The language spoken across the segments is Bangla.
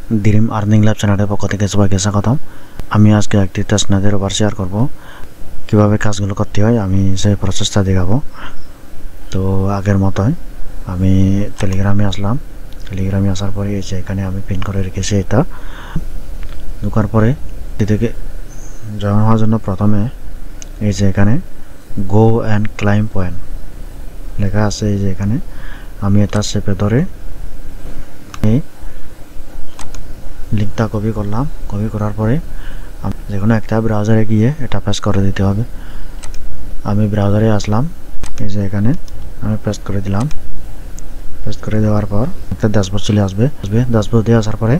ড্রিম আর্নিং ল্যাব চ্যানেলের পক্ষ থেকে সবাইকে স্বাগতম। আমি আজকে একটি টেস্টনেটের উপর শেয়ার করব কিভাবে কাজগুলো করতে হয়, আমি সেই প্রসেসটা দেখাবো। তো আগের মতোই আমি টেলিগ্রামে আসলাম। টেলিগ্রামে আসার পরে এই যে এখানে আমি পিন করে রেখেছি, এটা ঢোকার পরে এদিকে জয়েন হওয়ার জন্য প্রথমে এই যে এখানে গো অ্যান্ড ক্লাইম পয়েন্ট লেখা আছে। এই যে এখানে আমি এটা চেপে ধরে এই লিঙ্কটা কপি করলাম। কপি করার পরে যে কোনো একটা ব্রাউজারে গিয়ে এটা পেস্ট করে দিতে হবে। আমি ব্রাউজারে আসলাম, এই যে এখানে আমি পেস্ট করে দিলাম। পেস্ট করে দেওয়ার পর একটা ড্যাশবোর্ড চলে আসবে। ড্যাশবোর্ড দিয়ে আসার পরে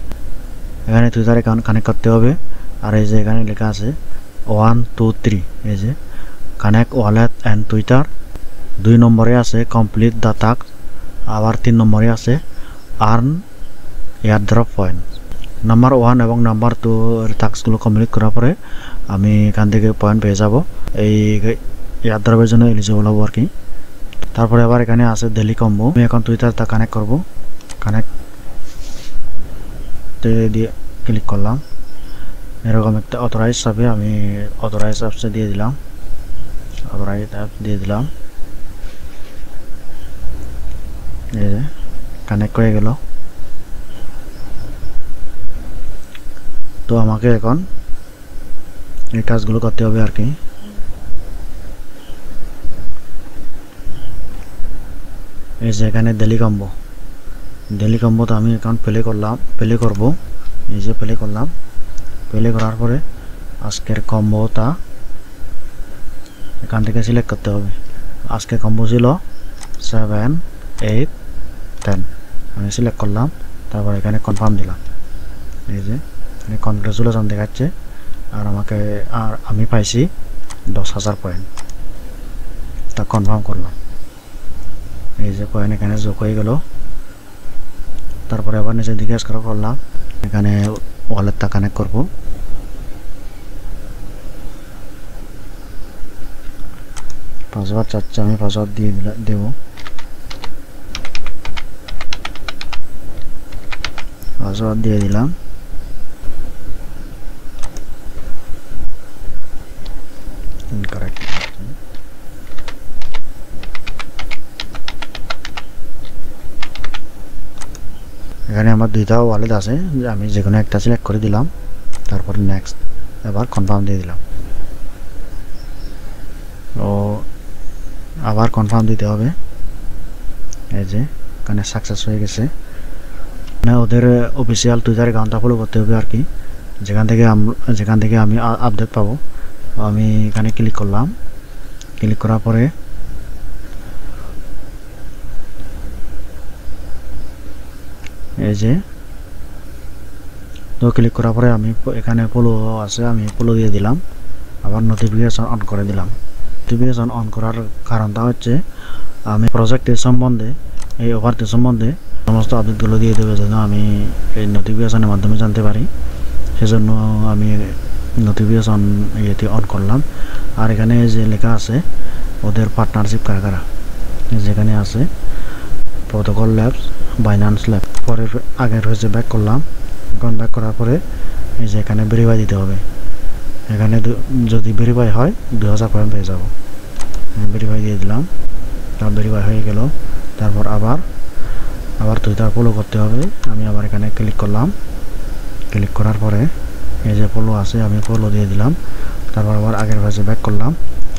এখানে টুইটার অ্যাকাউন্ট কানেক্ট করতে হবে। আর এই যে এখানে লেখা আছে 1 2 3, এই যে কানেক্ট ওয়ালেট অ্যান্ড টুইটার। 2 নম্বরে আছে কমপ্লিট দ্য টাস্ক, আবার 3 নম্বরে আছে আর্ন এয়ারড্রপ পয়েন্ট। নাম্বার 1 এবং নাম্বার 2 এর টাস্কগুলো কমপ্লিট করার পরে আমি এখান থেকে পয়েন্ট পেয়ে যাব, এই এয়ারড্রপের জন্য এলিজিবল হবো আর কি। তারপরে আবার এখানে আছে ডেলি কম্বো। আমি এখন টুইটারটা কানেক্ট করব। কানেক্ট দিয়ে ক্লিক করলাম। এরকম একটা অথরাইজ হবে, আমি অথরাইজ অ্যাপসে দিয়ে দিলাম। অথরাইজ অ্যাপ দিয়ে দিলাম, এই যে কানেক্ট হয়ে গেল। তো আমাকে এখন এই কাজগুলো করতে হবে আর কি। এই যে এখানে ডেলি কম্বো তো আমি এখন প্লে করব। এই যে প্লে করলাম। প্লে করার পরে আজকের কম্বোটা এখান থেকে সিলেক্ট করতে হবে। আজকে কম্বো ছিল 7 8 10, আমি সিলেক্ট করলাম। তারপর এখানে কনফার্ম দিলাম। এই যে কনগ্রেচুলেশন দেখাচ্ছে, আর আমি পাইছি 10,000 পয়েন্ট। তা কনফার্ম করলাম। এই যে পয়েন্ট এখানে যোগ হয়ে গেল। তারপরে আবার নিচের দিকে স্ক্রল করলাম, এখানে ওয়ালেটটা কানেক্ট করব। পাসওয়ার্ড চাচ্ছে, আমি পাসওয়ার্ড দিয়ে দেব। পাসওয়ার্ড দিয়ে দিলাম। ইনকারেক্ট। এখানে আমার 2টা ওয়ালেট আছে, আমি যে কোনো একটা সিলেক্ট করে দিলাম। তারপরে নেক্সট, এবার কনফার্ম দিয়ে দিলাম। ও আবার কনফার্ম দিতে হবে। এই যে এখানে সাকসেস হয়ে গেছে। মানে ওদের অফিসিয়াল টুইটার অ্যাকাউন্টটা ফলো করতে হবে আর কি, যেখান থেকে আমি আপডেট পাবো। আমি এখানে ক্লিক করলাম। ক্লিক করার পরে এই যে তো ক্লিক করার পরে আমি এখানে ফলো আছে, আমি ফলো দিয়ে দিলাম। আবার নোটিফিকেশন অন করে দিলাম। নোটিফিকেশন অন করার কারণটা হচ্ছে আমি প্রজেক্টের সম্বন্ধে, এই অফারটির সম্বন্ধে সমস্ত আপডেটগুলো দিয়ে দেবে, যেন আমি এই নোটিফিকেশনের মাধ্যমে জানতে পারি। সেজন্য আমি নোটিফিকেশন ইয়েতে অন করলাম। আর এখানে যে লেখা আছে ওদের পার্টনারশিপ কারা, যেখানে আছে প্রোটোকল ল্যাবস, বাইন্যান্স ল্যাব। পরে আগের হয়েছে ব্যাক করলাম। এখন ব্যাক করার পরে এই যে এখানে ভেরিফাই দিতে হবে। এখানে যদি ভেরিফাই হয় 2000 পয়েন্ট পেয়ে যাব। ভেরিফাই দিয়ে দিলাম, তার ভেরিফাই হয়ে গেল। তারপর আবার টুইটার ফলো করতে হবে। আমি আবার এখানে ক্লিক করলাম। ক্লিক করার পরে এই যে ফলো আছে, আমি ফলো দিয়ে দিলাম। তারপর আবার আগের পেজে ব্যাক করলাম।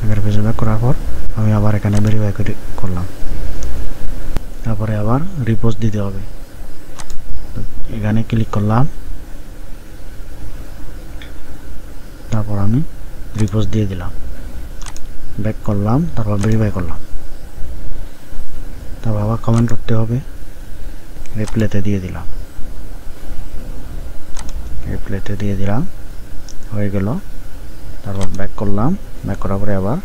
আগের পেজে ব্যাক করার পর আমি আবার এখানে ভেরিফাই করলাম। তারপরে আবার রিপোস্ট দিতে হবে। এখানে ক্লিক করলাম। তারপর আমি রিপোস্ট দিয়ে দিলাম। ব্যাক করলাম, তারপর ভেরিফাই করলাম। তারপর আবার কমেন্ট করতে হবে। রিপ্লাইতে দিয়ে দিলাম। হয়ে গেল। তারপর ব্যাক করলাম। ব্যাক করার পরে আবার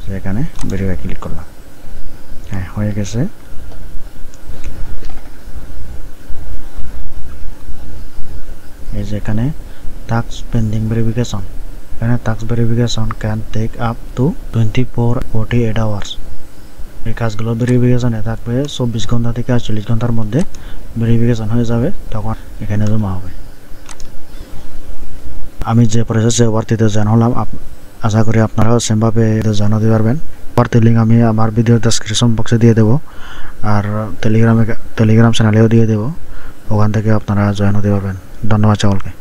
সেখানে ভেরিফাই ক্লিক করলাম। হ্যাঁ, হয়ে গেছে। এই যে এখানে টাস্ক পেন্ডিং ভেরিফিকেশন, এখানে task verification can take up to 24-48 hours. এই কাজগুলো ভেরিফিকেশনে থাকবে 24 ঘন্টা থেকে 48 ঘন্টার মধ্যে ভেরিফিকেশন হয়ে যাবে, তখন এখানে জমা হবে। আমি যে প্রসেসে ওয়ার্তিতে জয়েন হলাম, আশা করি আপনারাও সেমভাবে জয়েন হতে পারবেন। ওয়ার্তির লিঙ্ক আমি আমার ভিডিও ডেসক্রিপশন বক্সে দিয়ে দেবো, আর টেলিগ্রাম চ্যানেলেও দিয়ে দেবো, ওখান থেকে আপনারা জয়েন হতে পারবেন। ধন্যবাদ সকলকে।